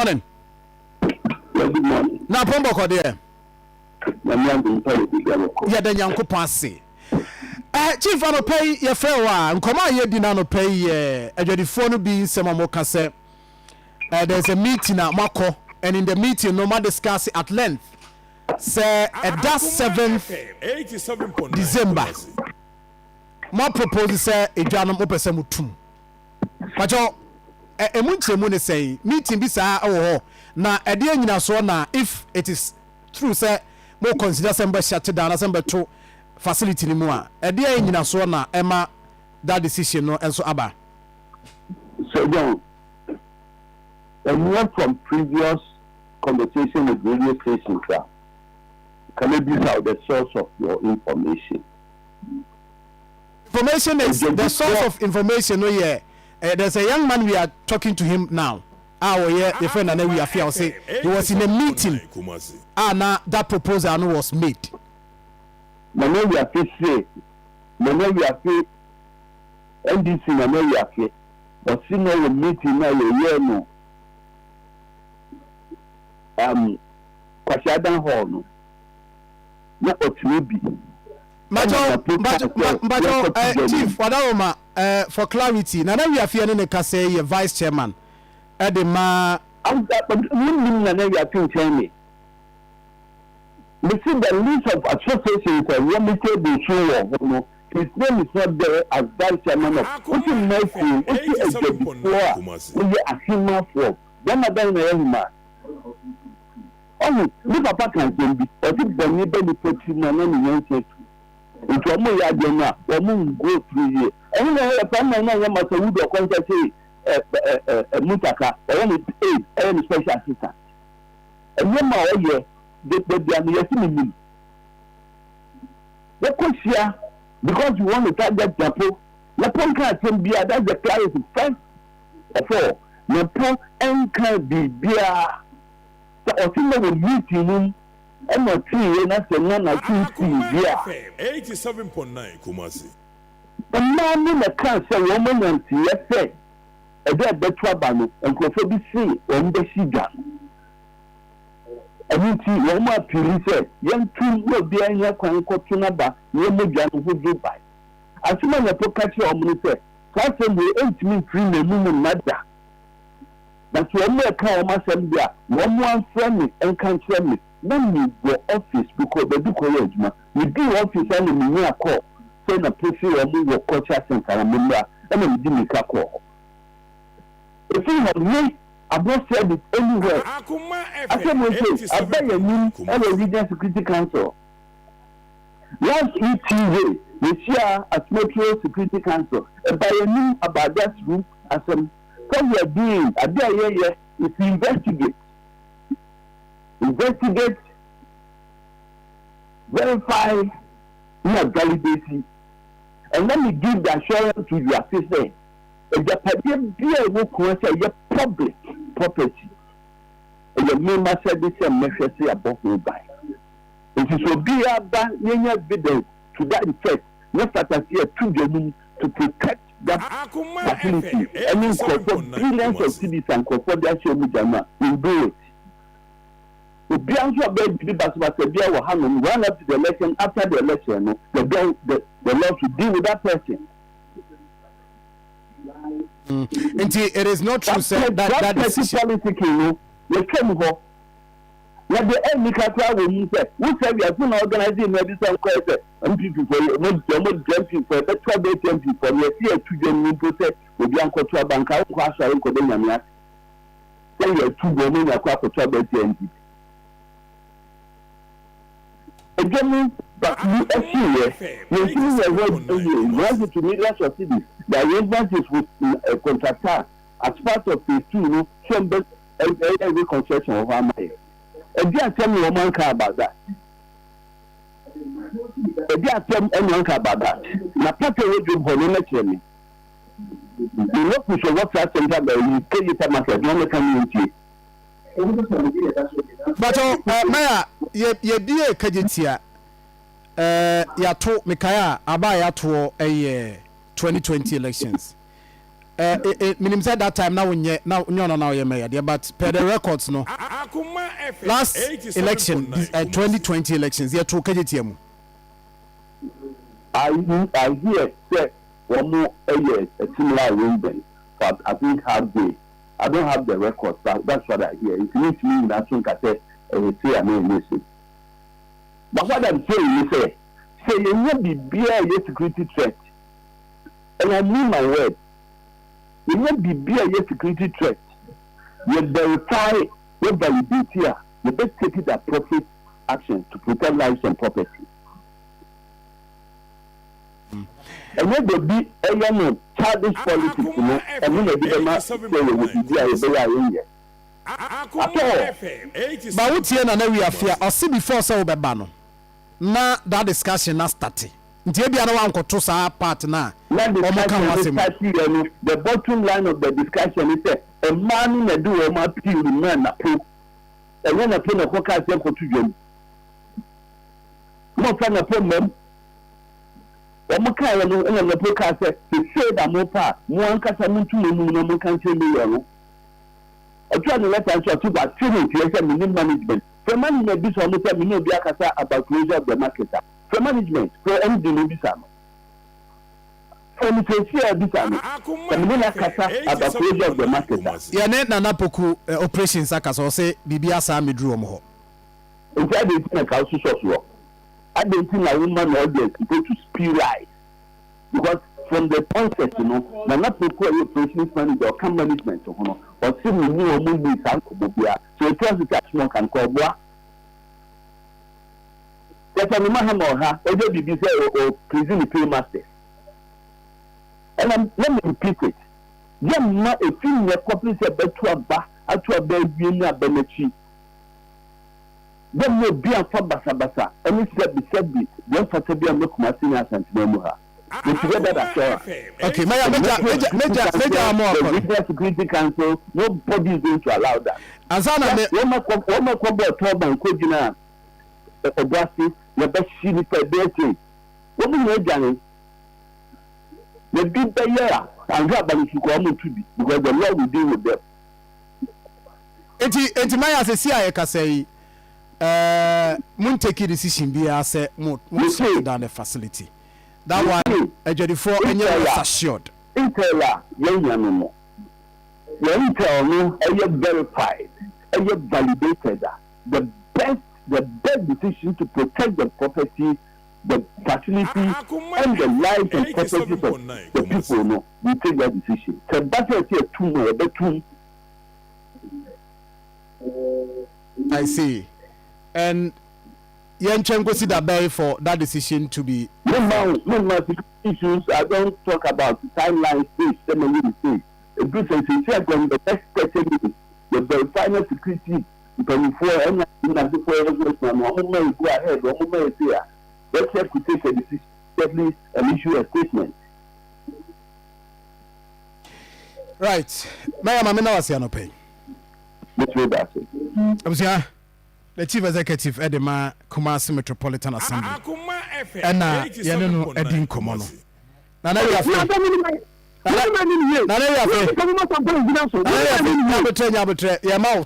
morning. Good morning. Na pombo ko de. Yeah, the yanko passe. Chief ano pay ye frɛ wa nkoma ye di na no pay ye adwadifo no bi nsɛm amoka sɛ there's a meeting at Mako, and in the meeting no ma discuss at length say that 7th December ma propose say edwanom opese mutum pacho emunchemu ne say meeting bi saa wo na ede anyina so na if it is true say mo consider sember shut down sember to facility ni mu a ede anyina so na ema that decision no enso aba. So John, and one from previous conversation with radio stations, can you give out the source of your information? Information is the source of information. Oh yeah, there's a young man we are talking to him now. Yeah, the friend and we are here. Say he was in a meeting. Now that proposal was made. Many we are say, many we are say, NDC many we are say, but see no meeting now you know. Kwasiadan hall no na otumi Majo chief wadawoma for clarity na we are fear ne ka say ye vice chairman edema mun na we are thinking me see the list of associations that we make the show no his name is not there as vice chairman of what is my thing what is a before we are him for then na oh, the papa can be, but if the neighbor put him on any young set, it will more yadena, or moon go through here. And when I find my name, I must have a contact a mutaka, or any special assistant. And when my year, they are the the question, because you want to target Japo, the Ponka can be that's the clarity first of all. The Pon and can be beer. So we meeting him and not see and that's another 87.9 Kumasi. The man in the cancer woman and yes say a dead betrabano and Kofobi see on the Shiga. And you see one more police young two will be in your Kwankotunaba, no Mujan who do by. As soon as I put catch your minister, Castle will ain't me free the woman mother. But when we come myself there, one friend and can't tell me. When we go office because they do correct, we do office and we near call. Send a pussy or move your culture center and remember, and then we didn't call. If you have me, I've not said it anywhere. I said, I beg you, and the Regional Security Council. Last ETA, we share as Metro Security Council, and by a name about that room as some. What we are doing at the area is to investigate, verify, validate, and then we give the assurance to your assistant. If the party will consider your public property, and the member said this and measures above me by. It is will be evidence to that effect, not that I see a two to protect that facility. And in billions of cities and that show me Jama will do it. The Bianca bed to be Basabia will handle run up to the election after the election, the law to deal with that person. Indeed, it is not true, sir. That decision. Politics, you came home. What the enemy can when you say, we say we are going to organize medicine crisis, and people for you, not jumping for the 12 jumping for you, see a 2 genuine process with the Uncle Bank, I will ask you to then you are 2 women across the 12 jumping. Again, but you are here, you see the road, you want to meet us of cities. The arrangement is with a contractor as part of phase 2, some every construction of our money. And they tell me one car about that. They tell anyone about that. Now, part of it will be me. You know, we should work out center by Kejetia Market, no community. But, Maya, ye dear Kejetia, ya to Mikaya, Abaya to a 2020 elections. Minim said that time now now you may but per the records no. Last election 2020 elections here to Kejetia mu. I hear say one more a similar arrangement, but I think halfway. I don't have the records. That's what I hear. It means me that soon can say I mean listen. But what I'm saying is say you will be beer security threat. And I mean my word. You will be beer security threat. You verify, you validate here. You best take it appropriate action to protect lives and property. And when they be a young childish politics, you know, and when they be a massive say they will be a very but what here na we afia or see before so be ba no na that discussion na start nti e bia na wan koto sa part na the bottom line of the discussion is a man na do o ma pii man na po e na po na ko ka se ko tudwam mo fa na po mem o ka ya no na po ka se se da mo pa mo an ka sa mo tu mo no mo kan se mi yo no I try to let us to that management. For management, this one say we know be akasa about closure of the market. For management, for any delivery sam. For me to share this am. For me akasa about closure of the market. Ya ne na napoku operations akasa say bibia sa medru mo ho. Nti ade tin ka so so. Ade tin na woman audience go to spirit. Because from the concept, you know, na napoku operations manager or management, you know. Or see me new movie Sankobia. So it was the catch more can call boa. There's a man or her, or the or prison the paymaster. And let me repeat it. Young not a film that copies a bed to a bar, to a bed being a benechi. Then will be a fabasa, and it's said be said it. Then for to be a look Martina and Memoha. Okay, major more. The Security Council, nobody is going to allow that. And some of the woman come back to and Kojina, Obasi, the best she is a dirty. What do you know, the big year and grab them to come to be because the law will deal with them. Eti Maya says, I can say, take a decision be as a more down the facility. That one, Ejodifo, and you are assured. Intel, young no. The intel no, you verified, and you validated that the best decision to protect the property, the facility, and the life and property of the people. No, we take that decision. So that's why it's I see, and. Yen go see that bay for that decision to be. No issues. I don't talk about the timeline stage. Let me say. A good sense when the next 30 minutes, the final security, 24 and 24 hours, go ahead. Let's have to take a decision, definitely and issue a statement. Right. My mamma was here no pay. Which way that's it? The chief executive Edema Kumasi Metropolitan Assembly. And Yanino Edin Komono. Nana, you have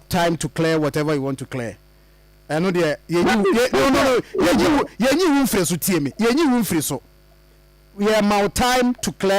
time to clear whatever you want to clear. I know there, you free so. We have more time to clear.